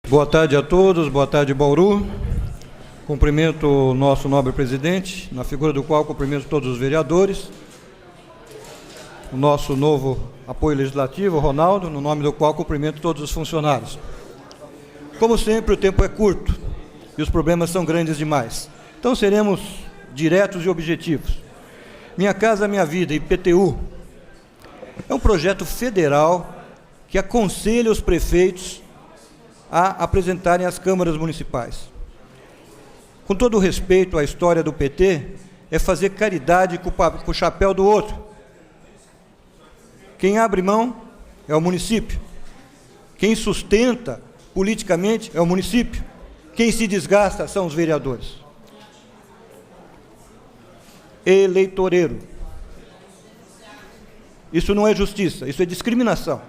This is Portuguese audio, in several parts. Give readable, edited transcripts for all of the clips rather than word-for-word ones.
Boa tarde a todos, boa tarde, Bauru. Cumprimento o nosso nobre presidente, na figura do qual cumprimento todos os vereadores, o nosso novo apoio legislativo, Ronaldo, no nome do qual cumprimento todos os funcionários. Como sempre, o tempo é curto e os problemas são grandes demais. Então, seremos diretos e objetivos. Minha Casa Minha Vida, IPTU, é um projeto federal que aconselha os prefeitos a apresentarem às câmaras municipais. Com todo o respeito à história do PT, é fazer caridade com o chapéu do outro. Quem abre mão é o município. Quem sustenta politicamente é o município. Quem se desgasta são os vereadores. Eleitoreiro. Isso não é justiça, isso é discriminação.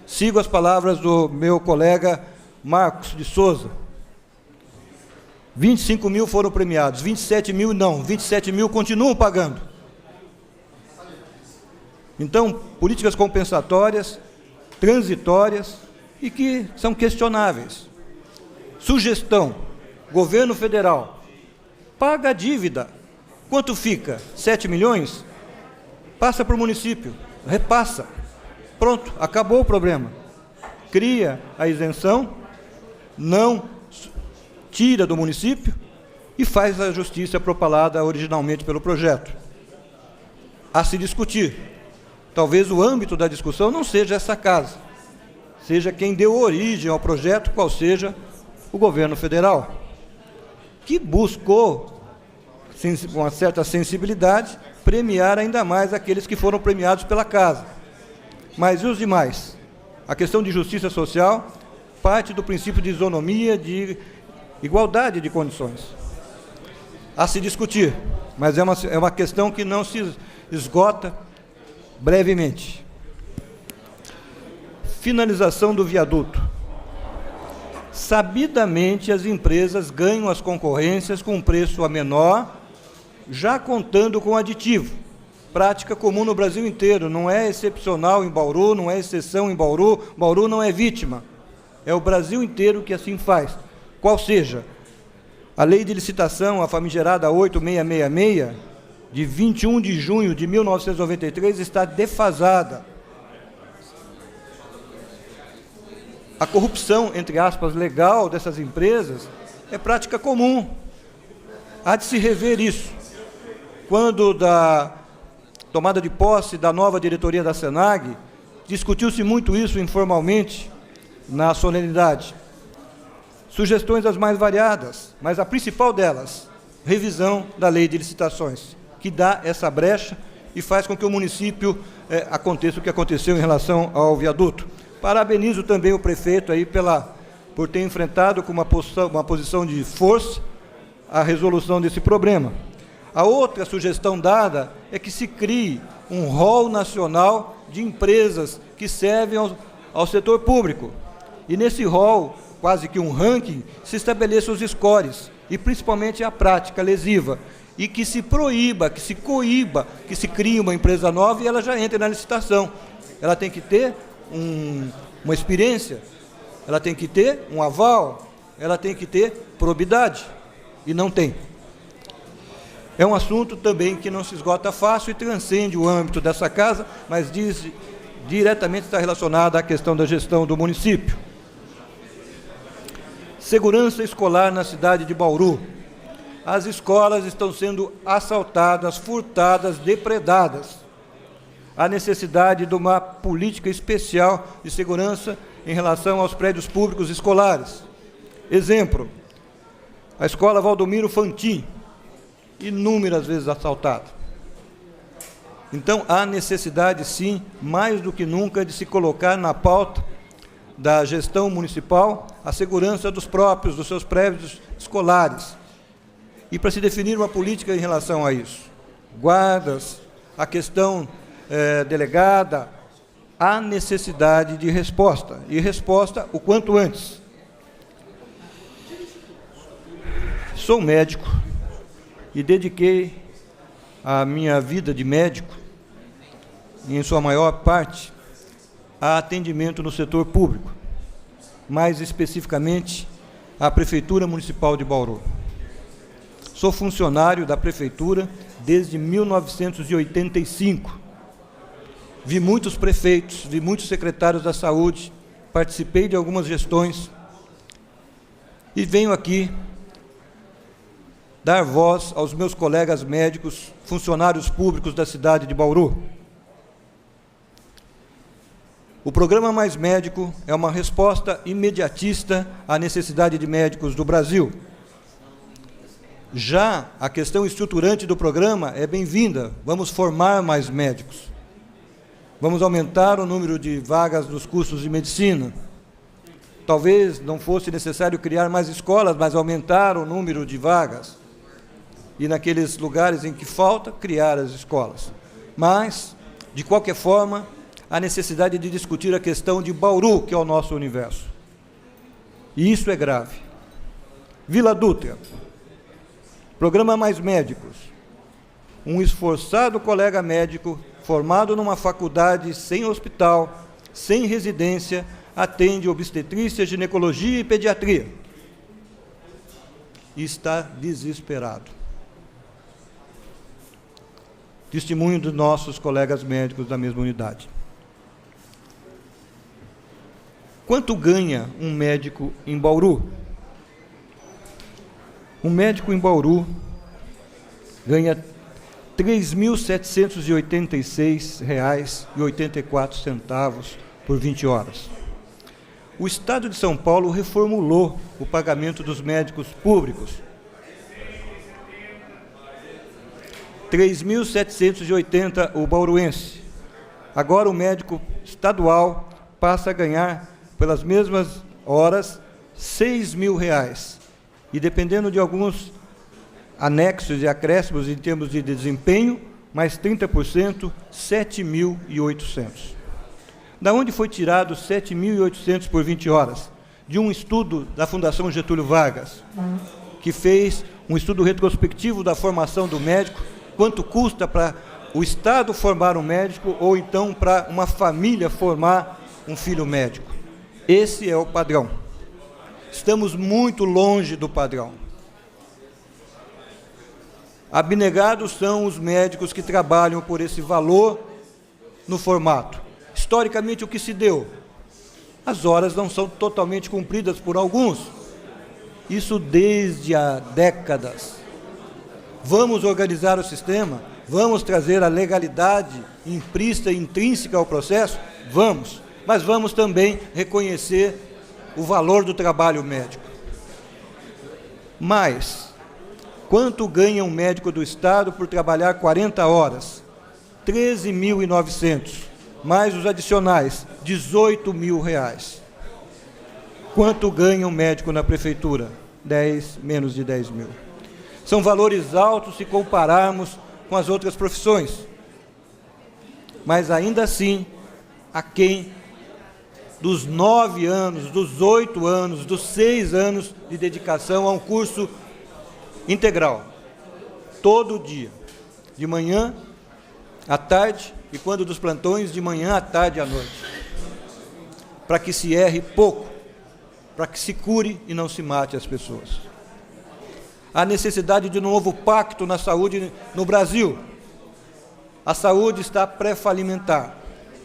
Sigo as palavras do meu colega Marcos de Souza. 25 mil foram premiados, 27 mil não, 27 mil continuam pagando. Então, políticas compensatórias, transitórias e que são questionáveis. Sugestão, governo federal, paga a dívida. Quanto fica? 7 milhões? Passa para o município, repassa. Pronto, acabou o problema. Cria a isenção, não tira do município e faz a justiça propalada originalmente pelo projeto. A se discutir. Talvez o âmbito da discussão não seja essa casa, seja quem deu origem ao projeto, qual seja o governo federal, que buscou, com uma certa sensibilidade, premiar ainda mais aqueles que foram premiados pela casa. Mas e os demais? A questão de justiça social parte do princípio de isonomia, de igualdade de condições. A se discutir, mas é uma questão que não se esgota brevemente. Finalização do viaduto. Sabidamente, as empresas ganham as concorrências com um preço a menor, já contando com aditivo. Prática comum no Brasil inteiro, não é excepcional em Bauru, não é exceção em Bauru, Bauru não é vítima. É o Brasil inteiro que assim faz. Qual seja, a lei de licitação, a famigerada 8666, de 21 de junho de 1993, está defasada. A corrupção, entre aspas, legal dessas empresas é prática comum. Há de se rever isso. Quando da tomada de posse da nova diretoria da SENAG, discutiu-se muito isso informalmente na solenidade. Sugestões as mais variadas, mas a principal delas, revisão da lei de licitações, que dá essa brecha e faz com que o município aconteça o que aconteceu em relação ao viaduto. Parabenizo também o prefeito aí por ter enfrentado com uma posição de força a resolução desse problema. A outra sugestão dada é que se crie um rol nacional de empresas que servem ao setor público. E nesse rol, quase que um ranking, se estabeleçam os scores, e principalmente a prática lesiva, e que se proíba, que se coíba, que se crie uma empresa nova e ela já entre na licitação. Ela tem que ter uma experiência, ela tem que ter um aval, ela tem que ter probidade, e não tem. É um assunto também que não se esgota fácil e transcende o âmbito dessa casa, mas diretamente está relacionado à questão da gestão do município. Segurança escolar na cidade de Bauru. As escolas estão sendo assaltadas, furtadas, depredadas. Há necessidade de uma política especial de segurança em relação aos prédios públicos escolares. Exemplo, a escola Valdomiro Fantin, inúmeras vezes assaltada. Então, há necessidade, sim, mais do que nunca, de se colocar na pauta da gestão municipal a segurança dos seus prédios escolares. E para se definir uma política em relação a isso. Guardas, a questão delegada, há necessidade de resposta, e resposta o quanto antes. Sou médico e dediquei a minha vida de médico, em sua maior parte, a atendimento no setor público. mais especificamente à Prefeitura Municipal de Bauru. Sou funcionário da Prefeitura desde 1985. Vi muitos prefeitos, vi muitos secretários da saúde, participei de algumas gestões e venho aqui dar voz aos meus colegas médicos, funcionários públicos da cidade de Bauru. O programa Mais Médico é uma resposta imediatista à necessidade de médicos do Brasil. Já a questão estruturante do programa é bem-vinda. Vamos formar mais médicos. Vamos aumentar o número de vagas nos cursos de medicina. Talvez não fosse necessário criar mais escolas, mas aumentar o número de vagas. E naqueles lugares em que falta, criar as escolas. Mas, de qualquer forma, a necessidade de discutir a questão de Bauru, que é o nosso universo. E isso é grave. Vila Dutra, programa Mais Médicos. Um esforçado colega médico, formado numa faculdade sem hospital, sem residência, atende obstetrícia, ginecologia e pediatria. E está desesperado. Testemunho dos nossos colegas médicos da mesma unidade. Quanto ganha um médico em Bauru? Um médico em Bauru ganha R$ 3.786,84 por 20 horas. O Estado de São Paulo reformulou o pagamento dos médicos públicos. R$ 3.780 o bauruense. Agora o médico estadual passa a ganhar, pelas mesmas horas, R$ 6.000. E dependendo de alguns anexos e acréscimos em termos de desempenho, mais 30%, R$ 7.800. Da onde foi tirado R$ 7.800 por 20 horas? De um estudo da Fundação Getúlio Vargas, que fez um estudo retrospectivo da formação do médico, quanto custa para o Estado formar um médico ou então para uma família formar um filho médico. Esse é o padrão. Estamos muito longe do padrão. Abnegados são os médicos que trabalham por esse valor no formato. Historicamente, o que se deu? As horas não são totalmente cumpridas por alguns. Isso desde há décadas. Vamos organizar o sistema? Vamos trazer a legalidade implícita e intrínseca ao processo? Vamos. Mas vamos também reconhecer o valor do trabalho médico. Mas, quanto ganha um médico do Estado por trabalhar 40 horas? R$ 13.900, mais os adicionais, R$ 18.000. Quanto ganha um médico na prefeitura? Menos de 10 mil. São valores altos se compararmos com as outras profissões. Mas ainda assim, aquém dos 9 anos, dos 8 anos, dos 6 anos de dedicação a um curso integral. Todo dia. De manhã, à tarde, e quando dos plantões, de manhã, à tarde e à noite. Para que se erre pouco, para que se cure e não se mate as pessoas. A necessidade de um novo pacto na saúde no Brasil. A saúde está pré-falimentar,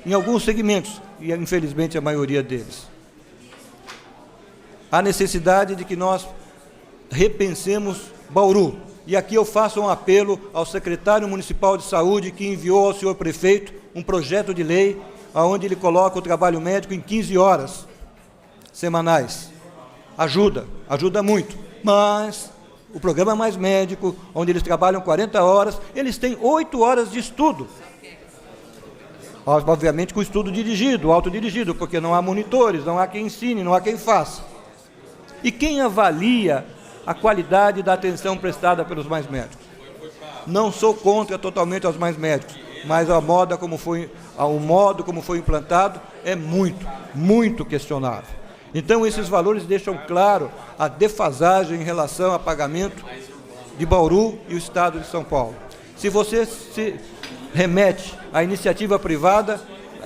em alguns segmentos, e infelizmente a maioria deles. A necessidade de que nós repensemos Bauru. E aqui eu faço um apelo ao secretário municipal de saúde, que enviou ao senhor prefeito um projeto de lei, onde ele coloca o trabalho médico em 15 horas semanais. Ajuda muito, mas o programa Mais Médico, onde eles trabalham 40 horas, eles têm 8 horas de estudo. Obviamente com estudo dirigido, autodirigido, porque não há monitores, não há quem ensine, não há quem faça. E quem avalia a qualidade da atenção prestada pelos mais médicos? Não sou contra totalmente os mais médicos, mas o modo como foi implantado é muito questionável. Então, esses valores deixam claro a defasagem em relação a pagamento de Bauru e o Estado de São Paulo. Se você se remete à iniciativa privada,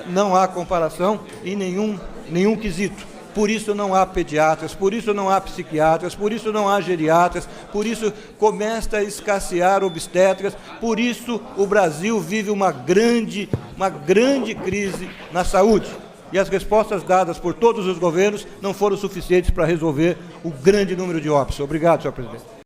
não há comparação em nenhum quesito. Por isso não há pediatras, por isso não há psiquiatras, por isso não há geriatras, por isso começa a escassear obstetras, por isso o Brasil vive uma grande crise na saúde. E as respostas dadas por todos os governos não foram suficientes para resolver o grande número de óbitos. Obrigado, senhor presidente.